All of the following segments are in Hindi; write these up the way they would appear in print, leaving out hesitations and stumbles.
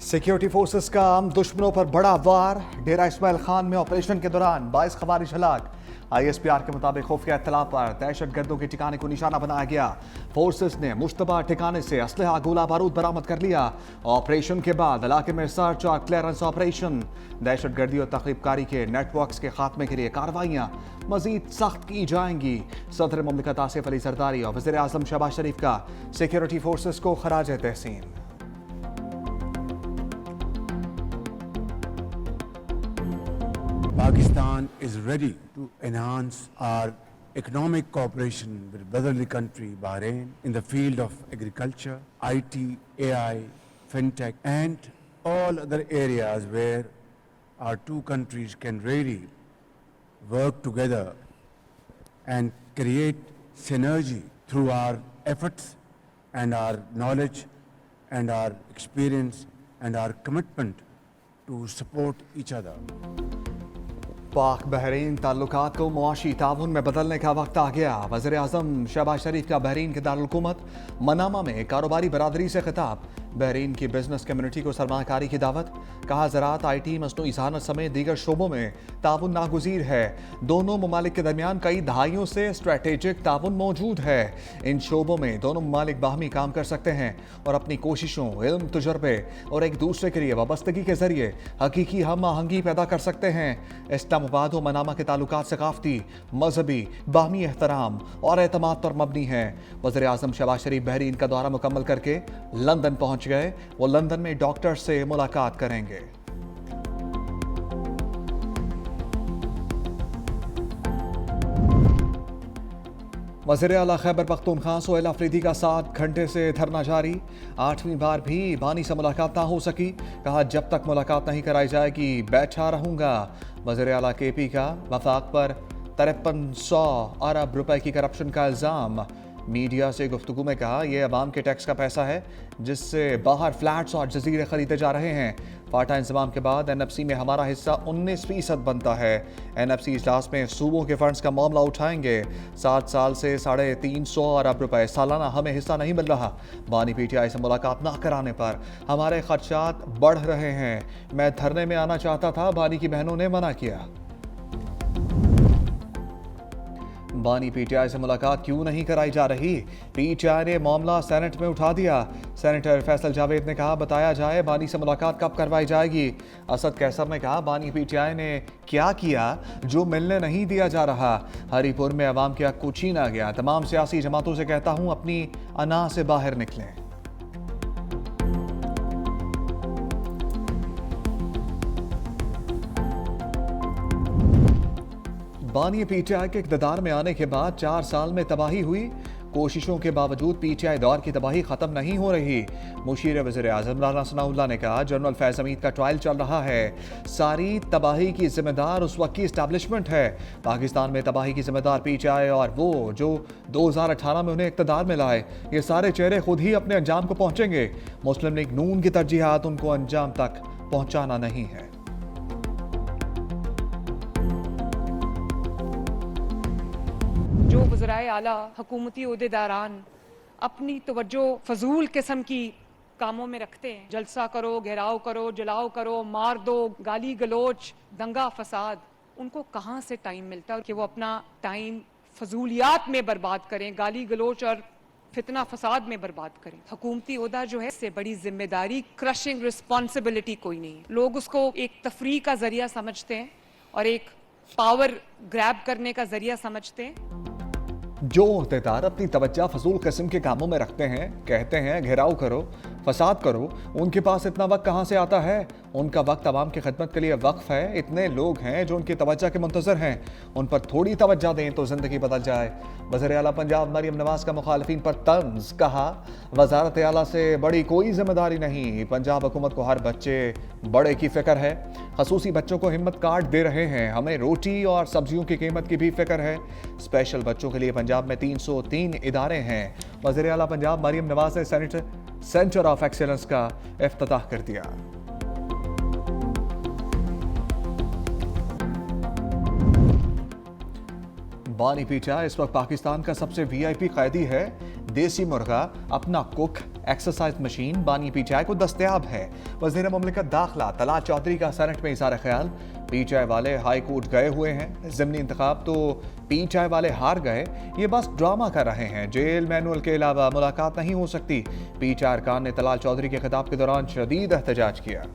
सिक्योरिटी फोर्सेस का आम दुश्मनों पर बड़ा वार। डेरा इस्माइल खान में ऑपरेशन के दौरान 22 खवारिज हलाक। ISPR के मुताबिक खुफिया इत्तला पर दहशतगर्दों के ठिकाने को निशाना बनाया गया। फोर्सेस ने मुश्तबा ठिकाने से असलहा गोला बारूद बरामद कर लिया। ऑपरेशन के बाद इलाके में सर्च और क्लियरेंस ऑपरेशन। दहशतगर्दी और तखरीबकारी के नेटवर्क्स के खात्मे के लिए कार्रवाइयां मजीद सख्त की जाएंगी। सदर मुमलिकत आसिफ अली जरदारी और वज़ीर आज़म शहबाज शरीफ का सिक्योरिटी फोर्सेस को खराज तहसीन। Pakistan is ready to enhance our economic cooperation with brotherly country Bahrain in the field of agriculture, IT, AI, fintech and all other areas where our two countries can really work together and create synergy through our efforts and our knowledge and our experience and our commitment to support each other. पाक बहरीन ताल्लुकात को मुआशी ताउन में बदलने का वक्त आ गया। वज़ीर आज़म शहबाज शरीफ का बहरीन के दारुल हुकूमत मनामा में कारोबारी बरादरी से खिताब। बहरीन की बिजनेस कम्युनिटी को सरमाकारी की दावत। कहा ज़राअत, IT, मसनूई ज़हानत समेत दीगर शोबों में ताउन नागुज़ीर है। दोनों ममालिक के दरमियान कई दहाइयों से स्ट्रेटेजिक ताउन मौजूद है। इन शोबों में दोनों ममालिक बाहमी काम कर सकते हैं और अपनी कोशिशों, इल्म, तजुर्बे और एक दूसरे के लिए वाबस्तगी के जरिए हकीकी हम आहंगी पैदा कर सकते हैं। इस्लामाबाद और मनामा के ताल्लुकात सकाफती, मजहबी, बाहमी एहतराम और एतमाद पर मबनी है। वज़ीर आज़म शहबाज शरीफ बहरीन का दौरा मुकम्मल करके लंदन पहुंच गए। वो लंदन में डॉक्टर से मुलाकात करेंगे। वज़ीर आला खैबर पख्तूनख्वा सोहेल अफरीदी का 7 घंटे से धरना जारी। 8वीं बार भी बानी से मुलाकात ना हो सकी। कहा, जब तक मुलाकात नहीं कराई जाएगी बैठा रहूंगा। वज़ीर आला KP का वफाक पर 5300 अरब रुपए की करप्शन का इल्ज़ाम। मीडिया से गुफ्तगू में कहा, यह अवाम के टैक्स का पैसा है जिससे बाहर फ्लैट्स और जजीरे खरीदे जा रहे हैं। फाटा इंतजाम के बाद NFC में हमारा हिस्सा 19% बनता है। NFC इजलास में सूबों के फंड्स का मामला उठाएंगे। 7 साल से 350 अरब रुपए सालाना हमें हिस्सा नहीं मिल रहा। बानी PTI से मुलाकात ना कराने पर हमारे खर्चात बढ़ रहे हैं। मैं धरने में आना चाहता था, बानी की बहनों ने मना किया। बानी PTI से मुलाकात क्यों नहीं कराई जा रही? PTI ने मामला सेनेट में उठा दिया। सेनेटर फैसल जावेद ने कहा, बताया जाए बानी से मुलाकात कब करवाई जाएगी। असद कैसर ने कहा, बानी PTI ने क्या किया जो मिलने नहीं दिया जा रहा। हरीपुर में अवाम के हक को छीना गया। तमाम सियासी जमातों से कहता हूं, अपनी अना से बाहर निकलें। बानी PTI के इक़्तिदार में आने के बाद 4 साल में तबाही हुई। कोशिशों के बावजूद PTI दौर की तबाही खत्म नहीं हो रही। मुशीर वज़ीर आज़म राना सनाउल्लाह ने कहा, जनरल फैज़ हमीद का ट्रायल चल रहा है। सारी तबाही की जिम्मेदार उस वक्त की इस्टेब्लिशमेंट है। पाकिस्तान में तबाही की जिम्मेदार PTI और वो जो 2018 में उन्हें इक़्तिदार में लाए। ये सारे चेहरे खुद ही अपने अंजाम को पहुंचेंगे। मुस्लिम लीग नून की तरजीहात उनको अंजाम तक पहुंचाना नहीं है। जो वज़राए आला हुकूमती ओहदेदारान अपनी तवज्जो फजूल किस्म की कामों में रखते हैं, जलसा करो, घेराव करो, जलाओ करो, मार दो, गाली गलोच, दंगा फसाद, उनको कहाँ से टाइम मिलता है कि वो अपना टाइम फजूलियात में बर्बाद करें, गाली गलोच और फितना फसाद में बर्बाद करें। हुकूमती ओहदा जो है, इससे बड़ी जिम्मेदारी, क्रशिंग रिस्पॉन्सिबिलिटी कोई नहीं है। लोग उसको एक तफरीह का जरिया समझते हैं और एक पावर ग्रैब करने का जरिया समझते हैं। जो अहदेदार अपनी तवज्जो फजूल किस्म के कामों में रखते हैं, कहते हैं घेराव करो, फसाद करो, उनके पास इतना वक्त कहाँ से आता है? उनका वक्त आवाम की खिदमत के लिए वक्फ है। इतने लोग हैं जो उनकी तवज्जो के मुंतज़र हैं। उन पर थोड़ी तवज्जो दें तो ज़िंदगी बदल जाए। वज़ीर आला पंजाब मरियम नवाज का मुखालिफिन पर तंज। कहा, वज़ारत आला से बड़ी कोई जिम्मेदारी नहीं। पंजाब हुकूमत को हर बच्चे बड़े की फ़िक्र है। खसूसी बच्चों को हिम्मत कार्ड दे रहे हैं। हमें रोटी और सब्जियों की कीमत की भी फ़िक्र है। स्पेशल बच्चों के लिए पंजाब में 303 इदारे हैं। वज़ीर आला पंजाब मरियम नवाज ने सेंटर ऑफ एक्सीलेंस का इफ्तिताह कर दिया। बानी PTI इस वक्त पाकिस्तान का सबसे VIP कैदी है। देसी मुर्गा, अपना कुक, एक्सरसाइज मशीन बानी पीटीआई को दस्तयाब है। वज़ीर मुमलिकत दाखिला तलाल चौधरी का सेनेट में इज़हार ख्याल, पीटीआई वाले हाई कोर्ट गए हुए हैं, ज़िमनी इंतखाब तो पीटीआई वाले हार गए, ये बस ड्रामा कर रहे हैं, जेल मैनुअल के अलावा मुलाकात नहीं हो सकती। पीटीआई अरकान ने तलाल चौधरी के खिताब के दौरान शदीद एहतजाज किया।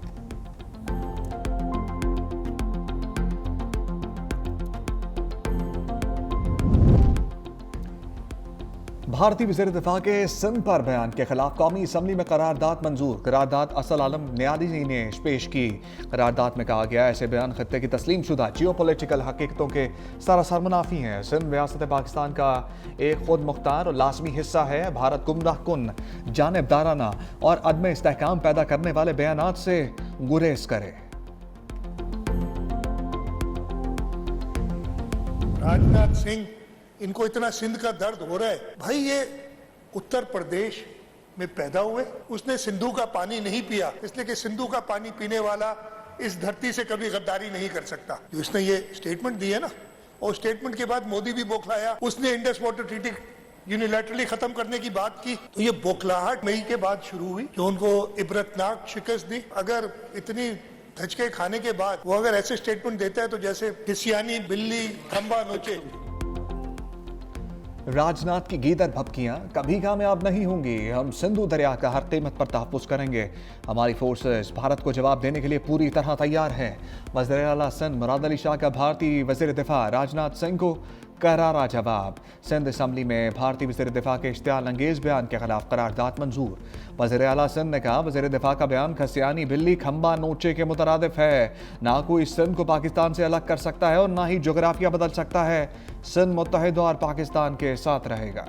भारतीय वज़ीर दिफा के सिंध पर बयान के खिलाफ कौमी असम्बली में करारदाद मंजूर। करारदाद असल आलम न्यादी ने पेश की। करारदाद में कहा गया ऐसे बयान खत्ते की तस्लीम शुदा जियो पोलिटिकल हकीकतों के सरासर मुनाफी हैं। सिंध रियासत पाकिस्तान का एक खुद मुख्तार और लाजमी हिस्सा है। भारत गुमराह कुन, जानिबदाराना और अदम इस्तेहकाम पैदा करने वाले बयानात से गुरेज करे। राजनाथ सिंह, इनको इतना सिंध का दर्द हो रहा है। भाई ये उत्तर प्रदेश में पैदा हुए, उसने सिंधु का पानी नहीं पिया, इसलिए कि सिंधु का पानी पीने वाला इस धरती से कभी गद्दारी नहीं कर सकता। जो इसने ये स्टेटमेंट दी है ना, और स्टेटमेंट के बाद मोदी भी बौखलाया, उसने इंडस वाटर ट्रीटी यूनिलैटरली खत्म करने की बात की, तो ये बौखलाहट मई के बाद शुरू हुई जो उनको इबरतनाक शिकस्त दी। अगर इतनी धचके खाने के बाद वो अगर ऐसे स्टेटमेंट देता है तो जैसे हिसियानी बिल्ली खंबा नोचे। राजनाथ की गीदर भपकियां कभी कामयाब नहीं होंगी। हम सिंधु दरिया का हर कीमत पर तहफ़्फ़ुज़ करेंगे। हमारी फोर्सेस भारत को जवाब देने के लिए पूरी तरह तैयार हैं। वज़ीर आला सिंध मुराद अली शाह का भारतीय वज़ीर दिफा राजनाथ सिंह को करारा जवाब। सिंध असम्बली में भारतीय वज़ीर दिफा के इश्तियाल अंगेज़ बयान के खिलाफ करारदाद मंजूर। वज़ीर आला सिंध ने कहा वज़ीर दिफा का बयान खसियानी बिल्ली खंबा नोचे के मुतरादिफ है। ना कोई सिंध को पाकिस्तान से अलग कर सकता है और ना ही जोग्राफिया बदल सकता है। सिंध मुत्तहिद और पाकिस्तान के साथ रहेगा।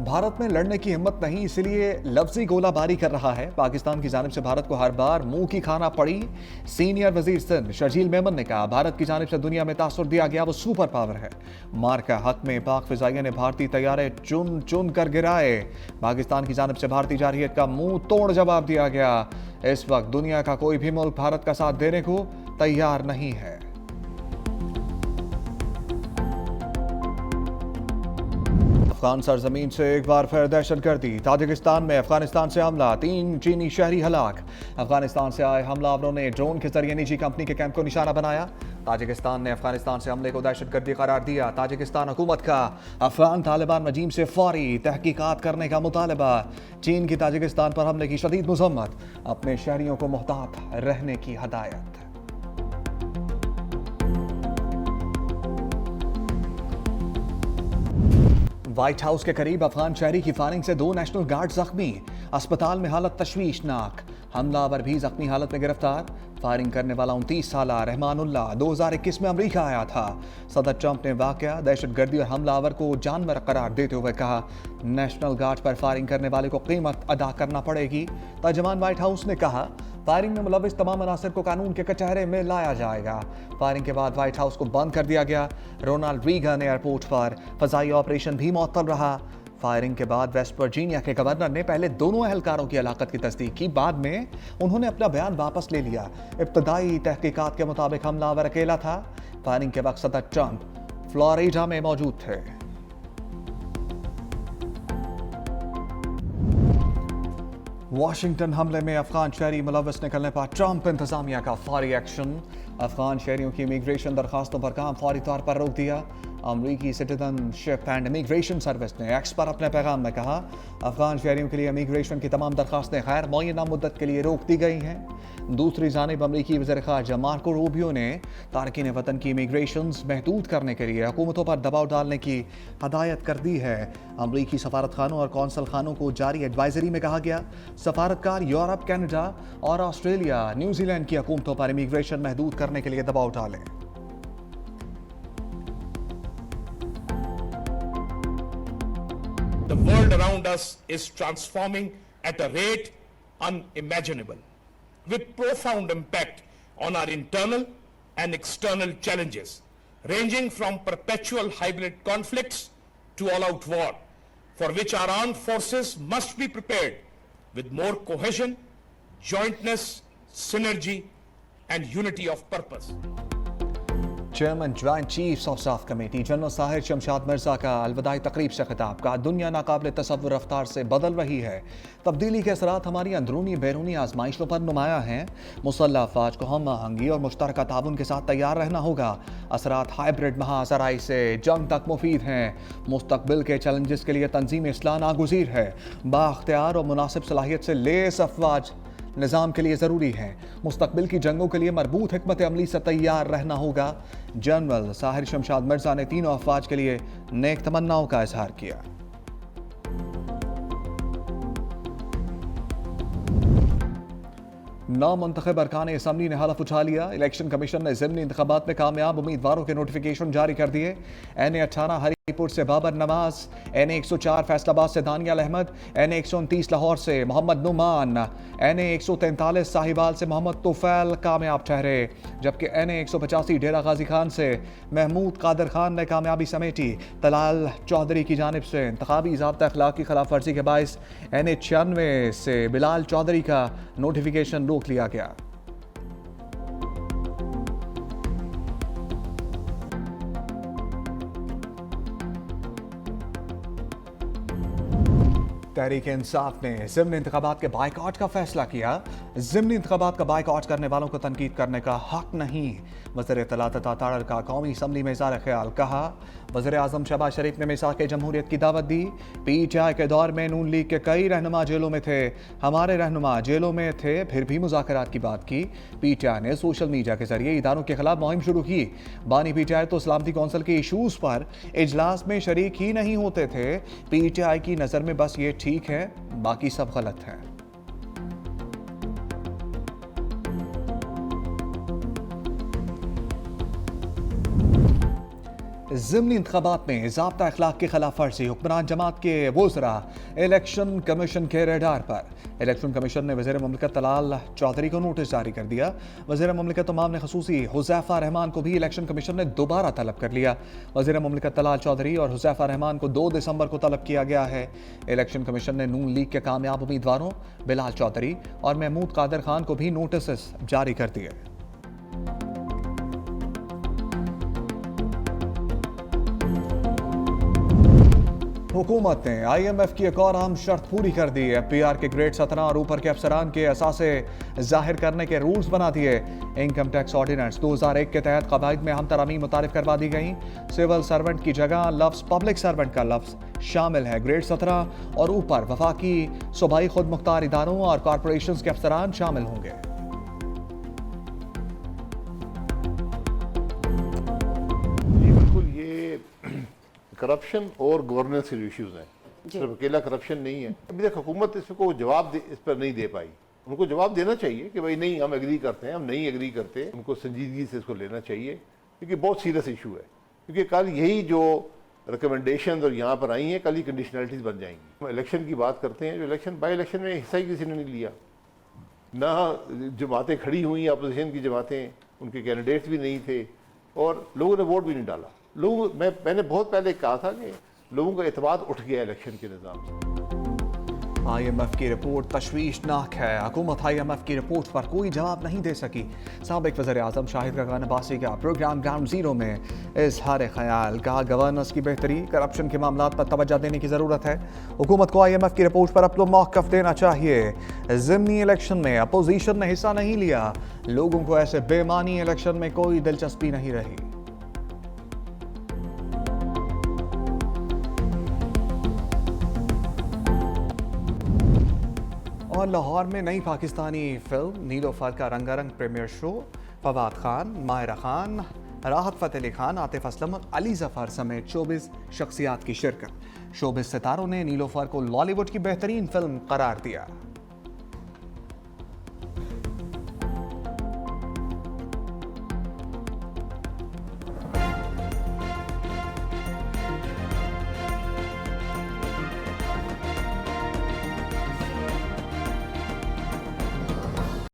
भारत में लड़ने की हिम्मत नहीं, इसलिए लफ्जी गोलाबारी कर रहा है। पाकिस्तान की जानिब से भारत को हर बार मुंह की खाना पड़ी। सीनियर वजीर सिंध शर्जील मेमन ने कहा भारत की जानिब से दुनिया में तासुर दिया गया वो सुपर पावर है। मार का हक में पाक फिजाइया ने भारतीय तैयारे चुन चुन कर गिराए। पाकिस्तान की जानिब से भारतीय जारहियत का मुंह तोड़ जवाब दिया गया। इस वक्त दुनिया का कोई भी मुल्क भारत का साथ देने को तैयार नहीं है। अफगान सरजमीन से एक बार फिर दहशतगर्दी। ताजिकिस्तान में अफगानिस्तान से हमला, 3 चीनी शहरी हलाक। अफगानिस्तान से आए हमलावरों ने ड्रोन के जरिए निजी कंपनी के कैंप को निशाना बनाया। ताजिकिस्तान ने अफगानिस्तान से हमले को दहशतगर्दी करार दिया। ताजिकिस्तान हुकूमत का अफगान तालिबान रजीम से फौरी तहकीकात करने का मुतालबा। चीन की ताजिकिस्तान पर हमले की शदीद मजम्मत, अपने शहरियों को मुहतात रहने की हदायत। व्हाइट हाउस के करीब अफगान शहरी की फायरिंग से 2 नेशनल गार्ड जख्मी। अस्पताल में हालत तशवीशनाक। हमलावर भी जख्मी हालत में गिरफ्तार। फायरिंग करने वाला 29 साल रहमानुल्लाह 2021 में अमेरिका आया था। सदर ट्रंप ने वाकया दहशतगर्दी और हमलावर को जानवर करार देते हुए कहा नेशनल गार्ड पर फायरिंग करने वाले को कीमत अदा करना पड़ेगी। तर्जुमान व्हाइट हाउस ने कहा फायरिंग में मुलविस तमाम अनासर को कानून के कचहरे में लाया जाएगा। फायरिंग के बाद व्हाइट हाउस को बंद कर दिया गया। रोनाल्ड रीगन एयरपोर्ट पर फजाई ऑपरेशन भी मुअत्तल रहा। फायरिंग के बाद वेस्ट वर्जीनिया के गवर्नर ने पहले दोनों एहलकारों की हलाकत की तस्दीक की, बाद में उन्होंने अपना बयान वापस ले लिया। इब्तदाई तहकीकात के मुताबिक हमलावर अकेला था। फायरिंग के वक्त सदर ट्रंप फ्लोरिडा में मौजूद थे। वाशिंगटन हमले में अफगान शहरी मुलविस निकलने पर ट्रंप इंतजामिया का फौरी एक्शन। अफगान शहरियों की इमिग्रेशन दरखास्तों पर काम फौरी तौर पर रोक दिया। अमरीकी सिटीजनशिप एंड इमिग्रेशन सर्विस ने एक्स पर अपने पैगाम में कहा अफगान शहरियों के लिए इमिग्रेशन की तमाम दरखास्तें गैर मुअय्यना मुद्दत के लिए रोक दी गई हैं। दूसरी जानिब अमरीकी वज़ीर ख़ारजा मार्को रूबियो ने तारकीन वतन की इमिग्रेशन महदूद करने के लिए हुकूमतों पर दबाव डालने की हदायत कर दी है। अमरीकी सफारत खानों और कौंसल खानों को जारी एडवाइजरी में कहा गया सफारतकार यूरोप, कनाडा और ऑस्ट्रेलिया, न्यूजीलैंड की हुकूमतों पर इमिग्रेशन महदूद करने के लिए दबाव डालें। The world around us is transforming at a rate unimaginable, with profound impact on our internal and external challenges, ranging from perpetual hybrid conflicts to all-out war, for which our armed forces must be prepared with more cohesion, jointness, synergy, and unity of purpose. Chairman joint chiefs of staff committee general Sahir Shamshad Mirza का अलविदाई तकरीब से खिताब का दुनिया नाकाबिल तसव्वुर रफ्तार से बदल रही है। तब्दीली के असरात हमारी अंदरूनी बैरूनी आजमाइशों पर नुमाया हैं। मुसल्लह अफवाज को हम आहंगी और मुश्तरका ताउन के साथ तैयार रहना होगा। असरात हाइब्रिड महाजराई से जंग तक मुफीद हैं। मुस्तकबिल के चैलेंजेस के लिए तंजीम इस्लाह नागुज़ीर है। बाख्तियार और मुनासिब सलाहियत से लेस अफवाज निज़ाम के लिए ज़रूरी है। मुस्तकबिल की जंगों के लिए मरबूत हिकमत अमली से तैयार रहना होगा। जनरल साहिर शमशाद मिर्जा ने तीनों अफवाज के लिए नेक तमन्नाओं का इजहार किया। नामुंतखब अरकान असम्बली ने हलफ उठा लिया। इलेक्शन कमीशन ने ज़िमनी इंतखाबात में कामयाब उम्मीदवारों के नोटिफिकेशन जारी कर दिए। NA-18 हरीपुर से बाबर नवाज, NA-104 फैसलाबाद से दानियाल अहमद, NA-129 लाहौर से मोहम्मद नुमान, NA-143 साहिवाल से मोहम्मद तुफैल कामयाब ठहरे, जबकि NA-185 डेरा गाजी खान से महमूद कादर खान ने कामयाबी समेटी। तलाल चौधरी की जानिब से इंतखाबी ज़ाब्ता अखलाक की खिलाफ वर्जी के बायस NA-96 से बिलाल चौधरी का नोटिफिकेशन रोक लिया गया। तहरीक इंसाफ ने ज़िमनी इंतखाबात के बाइकआउट का फैसला किया। ज़िमनी इंतखाबात का बाइकआउट करने वालों को तनकीद करने का हक नहीं। वज़ीर इत्तलात ताताड़ का कौमी असम्बली में इज़हार ख्याल कहा। वज़ीर आज़म शहबाज शरीफ ने मिसाक़ जमहूरियत की दावत दी। PTI के दौर में नून लीग के कई रहनुमा जेलों में थे। हमारे रहनुमा जेलों में थे, फिर भी मुज़ाकरात की बात की। PTI ने सोशल मीडिया के जरिए इदारों के खिलाफ मुहिम शुरू की। बानी PTI तो सलामती कौंसिल के इशूज़ पर इजलास में शरीक ही नहीं होते थे। PTI की नज़र में बस ये ठीक है, बाकी सब गलत है। ज़िमनी इंतखाबात में ज़ाब्ता अखलाक की खिलाफ वर्जी, हुक्मरान जमात के वज़रा इलेक्शन कमीशन के रेडार पर। इलेक्शन कमीशन ने वज़ीर मुमलिकत तलाल चौधरी को नोटिस जारी कर दिया। वज़ीर मुमलिकत तमाम ने खसूसी हुज़ैफ़ा रहमान को भी इलेक्शन कमीशन ने दोबारा तलब कर लिया। वज़ीर मुमलिकत तलाल चौधरी और हुज़ैफ़ा रहमान को 2 दिसंबर को तलब किया गया है। इलेक्शन कमीशन ने नून लीग के कामयाब उम्मीदवारों बिलाल चौधरी और महमूद कादर खान को भी नोटिस जारी कर दिए। हुकूमत ने IMF की एक और अहम शर्त पूरी कर दी। FPR के ग्रेड 17 और ऊपर के अफसरान के असासे जाहिर करने के रूल्स बना दिए। इनकम टैक्स ऑर्डिनेंस 2001 के तहत कवायद में अहम तरामीम मुतारिफ करवा दी गई। सिविल सर्वेंट की जगह लफ्ज़ पब्लिक सर्वेंट का लफ्ज़ शामिल है। ग्रेड 17 और ऊपर वफाकी सूबाई खुद मुख्तार इदारों और कॉरपोरेशन के अफसरान शामिल होंगे। करप्शन और गवर्नेंस के इश्यूज हैं, सिर्फ अकेला करप्शन नहीं है। अभी तक हुकूमत इसको जवाब इस पर नहीं दे पाई। उनको जवाब देना चाहिए कि भाई नहीं, हम एग्री करते हैं, हम नहीं एग्री करते। उनको संजीदगी से इसको लेना चाहिए, क्योंकि बहुत सीरियस इशू है। क्योंकि कल यही जो रिकमेंडेशन और यहाँ पर आई हैं, कल ही कंडीशनलिटीज बन जाएंगी। हम इलेक्शन की बात करते हैं, जो इलेक्शन बाई इलेक्शन में हिस्सा ही किसी ने नहीं लिया। ना जमातें खड़ी हुई, अपोजिशन की जमातें, उनके कैंडिडेट्स भी नहीं थे और लोगों ने वोट भी नहीं डाला। मैंने बहुत पहले कहा था कि लोगों का एतमाद उठ गया इलेक्शन के निज़ाम से। IMF की रिपोर्ट तशवीशनाक है। हुकूमत IMF की रिपोर्ट पर कोई जवाब नहीं दे सकी। साबिक वज़ीर आज़म शाहिद खान अब्बासी का प्रोग्राम ग्राउंड ज़ीरो में इज़हार ख्याल, कहा गवर्नेंस की बेहतरी, करप्शन के मामलात पर तवज्जो देने की ज़रूरत है। हुकूमत को IMF की रिपोर्ट पर अपना मौक़िफ़ देना चाहिए। ज़िमनी इलेक्शन में अपोजिशन ने हिस्सा नहीं लिया। लोगों को ऐसे बेमानी इलेक्शन में कोई दिलचस्पी नहीं रही। और लाहौर में नई पाकिस्तानी फिल्म नीलोफर का रंगारंग प्रीमियर शो। फवाद खान, माहिरा खान, राहत फ़तेह अली खान, आतिफ असलम और अली ज़फ़र समेत 24 शख्सियात की शिरकत। शोबिज़ सितारों ने नीलोफर को लॉलीवुड की बेहतरीन फिल्म करार दिया।